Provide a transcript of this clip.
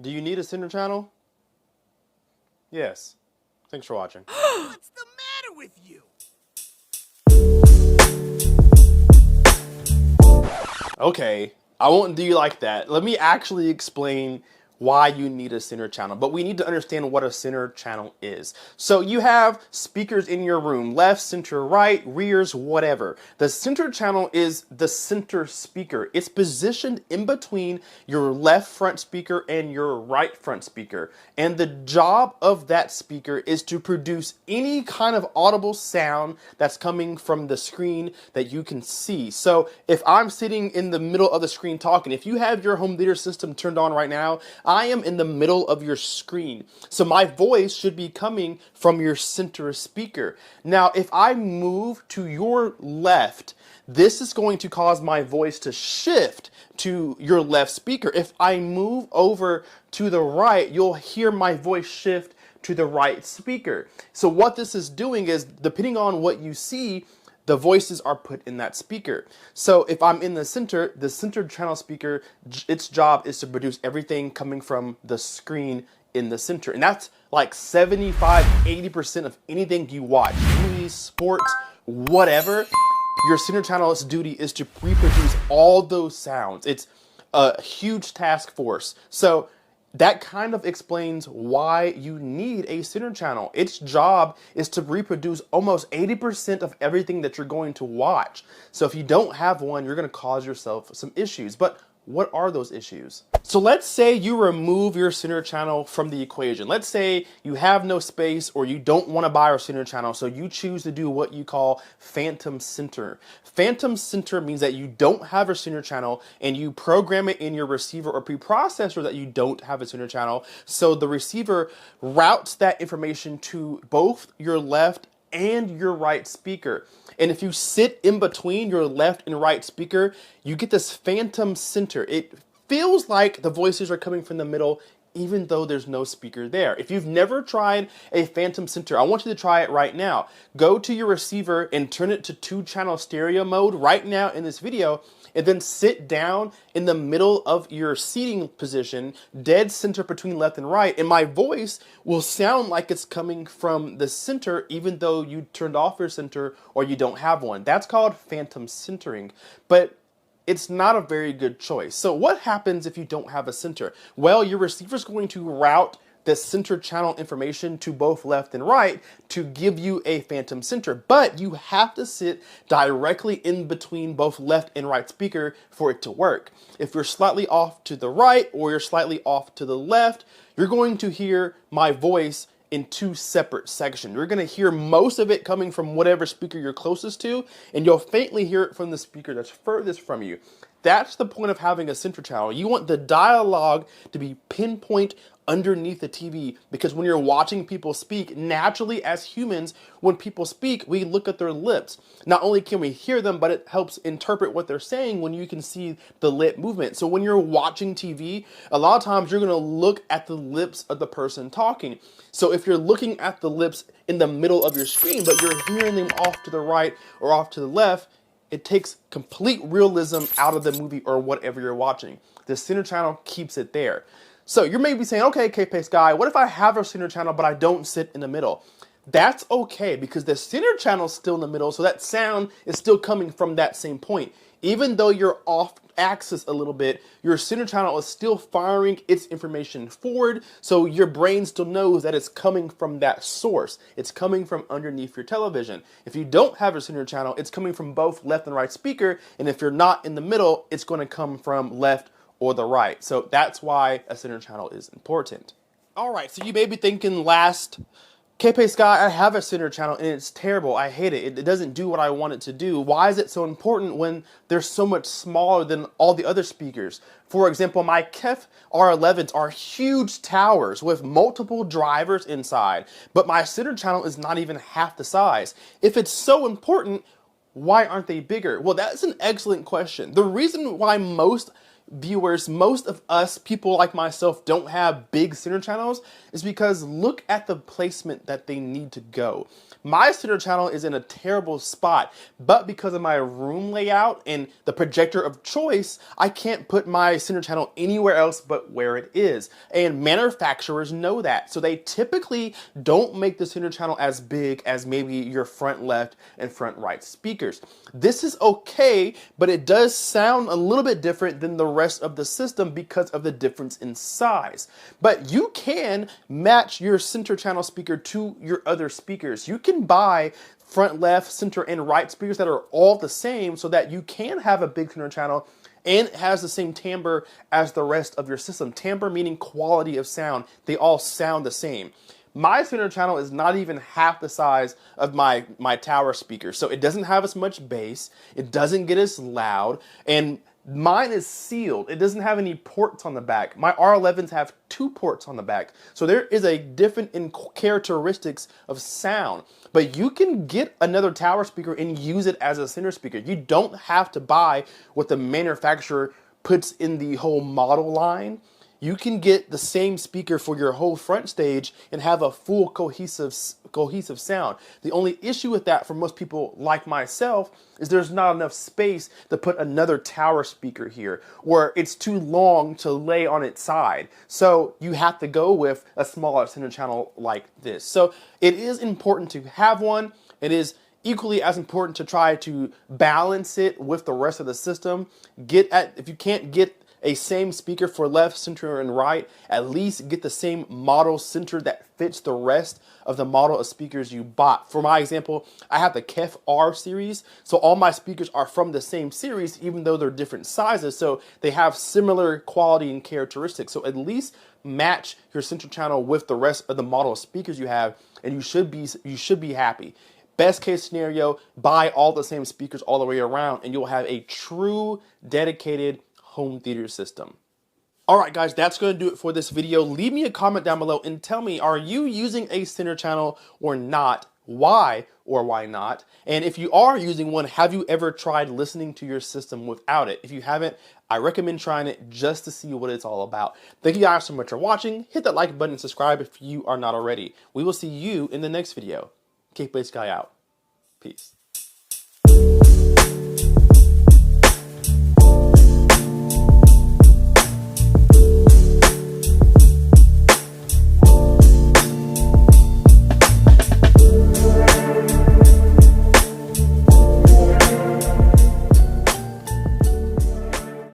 Do you need a center channel? Yes. Thanks for watching. What's the matter with you? Okay, I won't do you like that. Let me actually explain why you need a center channel, but we need to understand what a center channel is. So you have speakers in your room, left, center, right, rears, whatever. The center channel is the center speaker. It's positioned in between your left front speaker and your right front speaker. And the job of that speaker is to produce any kind of audible sound that's coming from the screen that you can see. So if I'm sitting in the middle of the screen talking, if you have your home theater system turned on right now, I am in the middle of your screen. So my voice should be coming from your center speaker. Now, if I move to your left, this is going to cause my voice to shift to your left speaker. If I move over to the right, you'll hear my voice shift to the right speaker. So what this is doing is, depending on what you see, the voices are put in that speaker. So if I'm in the center channel speaker, its job is to produce everything coming from the screen in the center. And that's like 75-80% of anything you watch, movies, sports, whatever. Your center channel's duty is to reproduce all those sounds. It's a huge task force. So that kind of explains why you need a center channel. Its job is to reproduce almost 80% of everything that you're going to watch. So if you don't have one, you're going to cause yourself some issues. But what are those issues? So let's say you remove your center channel from the equation. Let's say you have no space or you don't want to buy our center channel, so you choose to do what you call phantom center. Phantom center means that you don't have a center channel and you program it in your receiver or preprocessor that you don't have a center channel. So the receiver routes that information to both your left and your right speaker. And if you sit in between your left and right speaker, you get this phantom center. It feels like the voices are coming from the middle, even though there's no speaker there. If you've never tried a phantom center, I want you to try it right now. Go to your receiver and turn it to 2-channel stereo mode right now in this video, and then sit down in the middle of your seating position, dead center between left and right, and my voice will sound like it's coming from the center even though you turned off your center or you don't have one. That's called phantom centering. But it's not a very good choice. So what happens if you don't have a center? Well, your receiver is going to route the center channel information to both left and right to give you a phantom center, but you have to sit directly in between both left and right speaker for it to work. If you're slightly off to the right or you're slightly off to the left, you're going to hear my voice in two separate sections. You're going to hear most of it coming from whatever speaker you're closest to, and you'll faintly hear it from the speaker that's furthest from you. That's the point of having a center channel. You want the dialogue to be pinpoint underneath the TV, because when you're watching people speak, naturally as humans, when people speak, we look at their lips. Not only can we hear them, but it helps interpret what they're saying when you can see the lip movement. So when you're watching TV, a lot of times you're going to look at the lips of the person talking. So if you're looking at the lips in the middle of your screen, but you're hearing them off to the right or off to the left, it takes complete realism out of the movie or whatever you're watching. The center channel keeps it there. So you may be saying, okay, K-Pace guy, what if I have a center channel but I don't sit in the middle? That's okay, because the center channel is still in the middle, so that sound is still coming from that same point. Even though you're off axis a little bit, your center channel is still firing its information forward, so your brain still knows that it's coming from that source. It's coming from underneath your television. If you don't have a center channel, it's coming from both left and right speaker, and if you're not in the middle, it's going to come from left or the right. So that's why a center channel is important. All right, so you may be thinking last, K-Pace guy, I have a center channel and it's terrible. I hate it. It doesn't do what I want it to do. Why is it so important when they're so much smaller than all the other speakers? For example, my KEF R11s are huge towers with multiple drivers inside, but my center channel is not even half the size. If it's so important, why aren't they bigger? Well, that's an excellent question. The reason why most viewers, most of us, people like myself, don't have big center channels is because look at the placement that they need to go. My center channel is in a terrible spot, but because of my room layout and the projector of choice, I can't put my center channel anywhere else but where it is. And manufacturers know that. So they typically don't make the center channel as big as maybe your front left and front right speakers. This is okay, but it does sound a little bit different than the rest of the system because of the difference in size. But you can match your center channel speaker to your other speakers. You can buy front, left, center, and right speakers that are all the same so that you can have a big center channel and it has the same timbre as the rest of your system. Timbre meaning quality of sound. They all sound the same. My center channel is not even half the size of my tower speaker, so it doesn't have as much bass, it doesn't get as loud, and mine is sealed. It doesn't have any ports on the back. My R11s have 2 ports on the back, so there is a different in characteristics of sound. But you can get another tower speaker and use it as a center speaker. You don't have to buy what the manufacturer puts in the whole model line. You can get the same speaker for your whole front stage and have a full cohesive sound. The only issue with that for most people like myself is there's not enough space to put another tower speaker here, or it's too long to lay on its side. So you have to go with a smaller center channel like this. So it is important to have one. It is equally as important to try to balance it with the rest of the system. If you can't get a same speaker for left, center, and right, at least get the same model center that fits the rest of the model of speakers you bought. For my example, I have the KEF R series, so all my speakers are from the same series, even though they're different sizes, so they have similar quality and characteristics. So at least match your center channel with the rest of the model of speakers you have, and you should be happy. Best case scenario, buy all the same speakers all the way around, and you'll have a true dedicated home theater system. Alright guys, that's going to do it for this video. Leave me a comment down below and tell me, are you using a center channel or not? Why or why not? And if you are using one, have you ever tried listening to your system without it? If you haven't, I recommend trying it just to see what it's all about. Thank you guys so much for watching. Hit that like button and subscribe if you are not already. We will see you in the next video. Cape Blade Sky out. Peace.